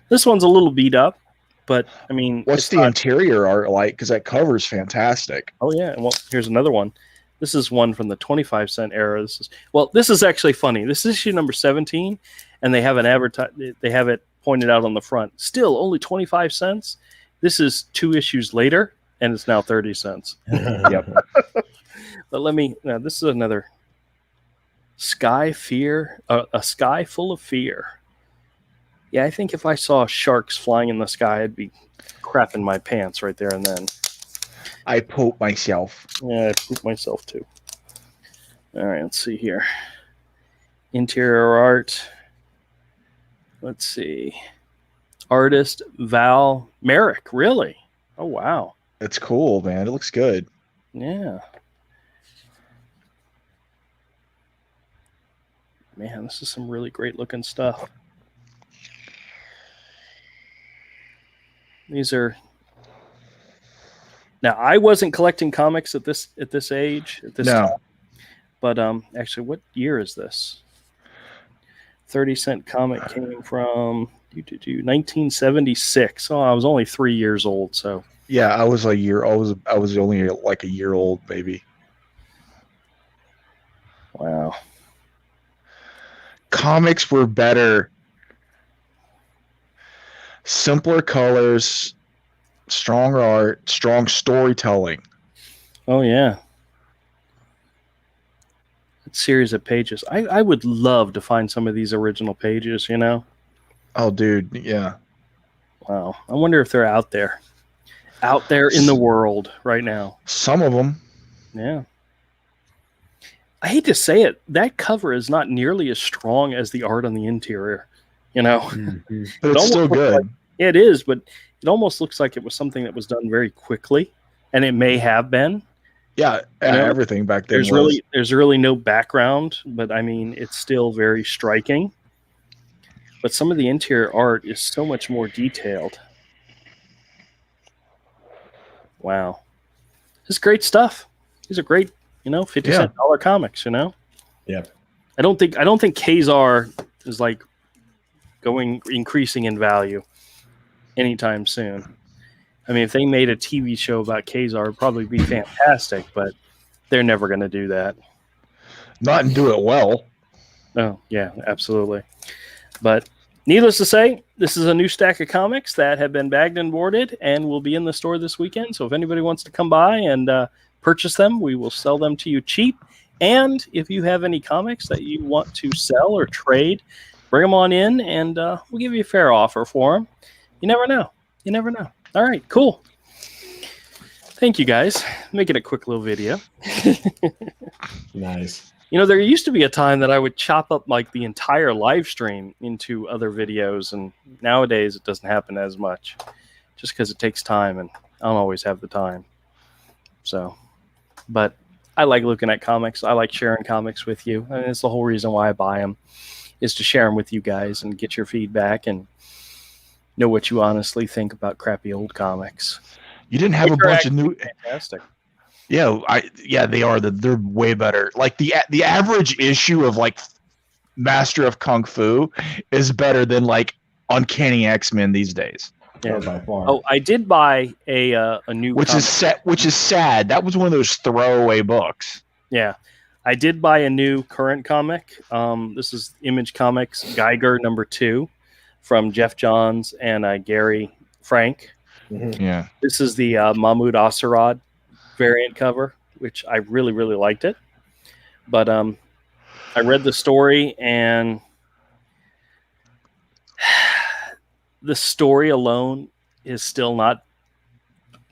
This one's a little beat up, but I mean... What's the interior art like? Because that cover's fantastic. Oh, yeah. Well, here's another one. This is one from the 25-cent era. This is actually funny. This is issue number 17, and they have they have it pointed out on the front. Still, only 25 cents. This is 2 issues later, and it's now 30 cents. Yep. But this is another Sky Fear, a Sky Full of Fear. Yeah, I think if I saw sharks flying in the sky, I'd be crapping my pants right there and then. I poop myself. Yeah, I poop myself too. All right, let's see here. Interior art. Let's see. Artist Val Merrick. Really? Oh, wow. It's cool, man. It looks good. Yeah. Man, this is some really great looking stuff. These are... Now, I wasn't collecting comics at this age, at this time. But actually, what year is this? 30-cent comic came from 1976. Oh, I was only 3 years old, so... Yeah, I was a year. I was only like a year old, baby. Wow. Comics were better. Simpler colors, stronger art, strong storytelling. Oh yeah. That series of pages. I would love to find some of these original pages, you know? Oh dude, yeah. Wow. I wonder if they're out there. Out there in the world right now. Some of them. Yeah. I hate to say it, that cover is not nearly as strong as the art on the interior, you know? Mm-hmm. But it's still good. It is, but it almost looks like it was something that was done very quickly, and it may have been. Yeah, everything back then there's really no background, but I mean, it's still very striking. But some of the interior art is so much more detailed. Wow. This is great stuff. These are great, 50-cent dollar comics, Yeah. I don't think Kazar is like increasing in value anytime soon. I mean, if they made a TV show about Kazar, it'd probably be fantastic, but they're never going to do that. Not and do it well. Oh, yeah, absolutely. But needless to say, this is a new stack of comics that have been bagged and boarded and will be in the store this weekend. So if anybody wants to come by and purchase them, we will sell them to you cheap. And if you have any comics that you want to sell or trade, bring them on in, and we'll give you a fair offer for them. You never know. You never know. All right, cool. Thank you, guys. Make it a quick little video. Nice. You know, there used to be a time that I would chop up like the entire live stream into other videos, and nowadays it doesn't happen as much, just because it takes time, and I don't always have the time. So, but I like looking at comics. I like sharing comics with you, and it's the whole reason why I buy them, is to share them with you guys and get your feedback and know what you honestly think about crappy old comics. You didn't have a bunch of new. Fantastic. Yeah, they are. They're way better. Like the average issue of like Master of Kung Fu is better than like Uncanny X-Men these days. Yeah, by far. Oh, I did buy a new, which is sad. That was one of those throwaway books. Yeah, I did buy a new current comic. This is Image Comics Geiger #2 from Jeff Johns and Gary Frank. Mm-hmm. Yeah, this is the Mahmoud Asarad variant cover, which I really, really liked it. But I read the story, and the story alone is still not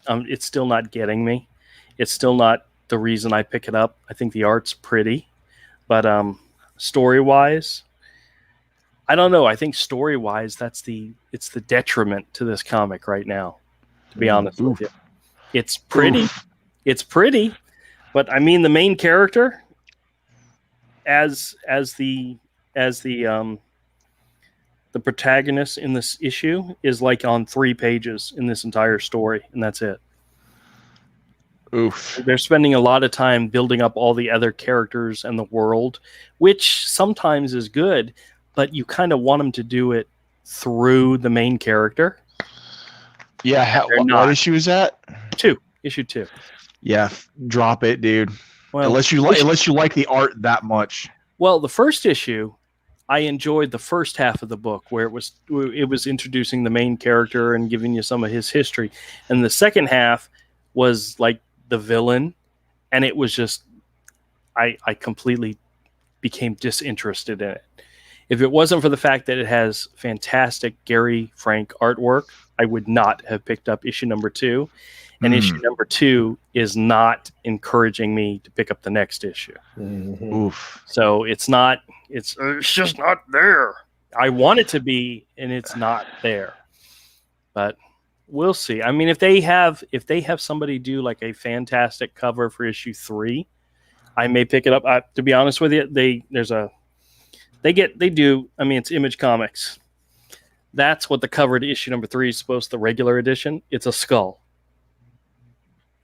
it's still not getting me. It's still not the reason I pick it up. I think the art's pretty, but story-wise, I don't know. I think story-wise, it's the detriment to this comic right now, to be honest with you. It's pretty. It's pretty, but I mean the main character as the protagonist in this issue is like on 3 pages in this entire story, and that's it. Oof. They're spending a lot of time building up all the other characters and the world, which sometimes is good, but you kind of want them to do it through the main character. Yeah, what issue is that? Issue 2. Yeah, drop it, dude. Well, unless you like the art that much. Well, the first issue, I enjoyed the first half of the book where it was introducing the main character and giving you some of his history, and the second half was like the villain, and it was just I completely became disinterested in it. If it wasn't for the fact that it has fantastic Gary Frank artwork, I would not have picked up issue #2. And issue #2 is not encouraging me to pick up the next issue. Mm-hmm. Oof. So it's just not there. I want it to be, and it's not there. But we'll see. I mean, if they have somebody do like a fantastic cover for issue 3, I may pick it up. To be honest with you, they do. I mean, it's Image Comics. That's what the cover to issue #3 is supposed to, the regular edition. It's a skull.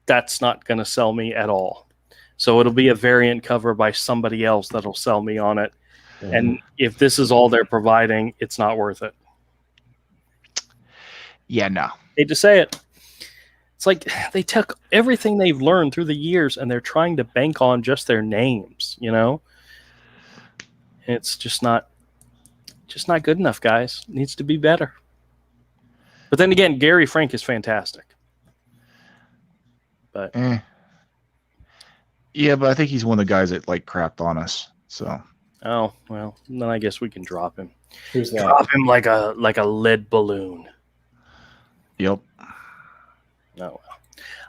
That's not going to sell me at all. So it'll be a variant cover by somebody else that'll sell me on it. Mm-hmm. And if this is all they're providing, it's not worth it. Yeah, no. Hate to say it. It's like they took everything they've learned through the years and they're trying to bank on just their names, you know? And it's just not good enough, guys. It needs to be better. But then again, Gary Frank is fantastic. But yeah, but I think he's one of the guys that like crapped on us. So oh well, then I guess we can drop him. Who's that? Drop him like a lead balloon. Yep. Oh well.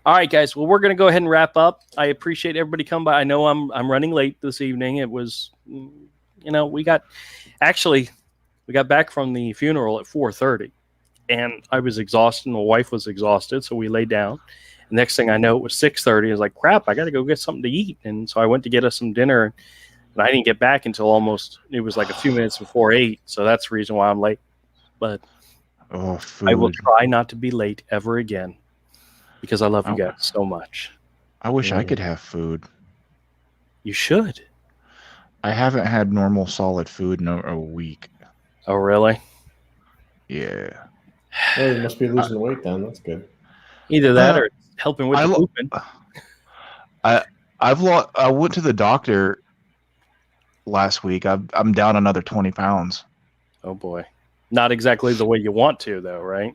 All right, guys. Well, we're gonna go ahead and wrap up. I appreciate everybody coming by. I know I'm running late this evening. It was, we got back from the funeral at 4:30, and I was exhausted. And my wife was exhausted, so we laid down. Next thing I know, it was 6:30. I was like, crap, I got to go get something to eat. And so I went to get us some dinner, and I didn't get back until it was like a few minutes before 8. So that's the reason why I'm late. But I will try not to be late ever again because I love you guys so much. I wish I could have food. You should. I haven't had normal solid food in a week. Oh, really? Yeah. Well, you must be losing weight then. That's good. Either that or helping with the pooping. I went to the doctor last week. I'm down another 20 pounds. Oh boy, not exactly the way you want to, though, right?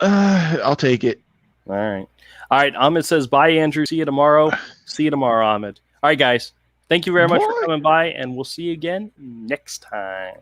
I'll take it. All right. Ahmed says bye, Andrew. See you tomorrow. See you tomorrow, Ahmed. All right, guys. Thank you very much for coming by, and we'll see you again next time.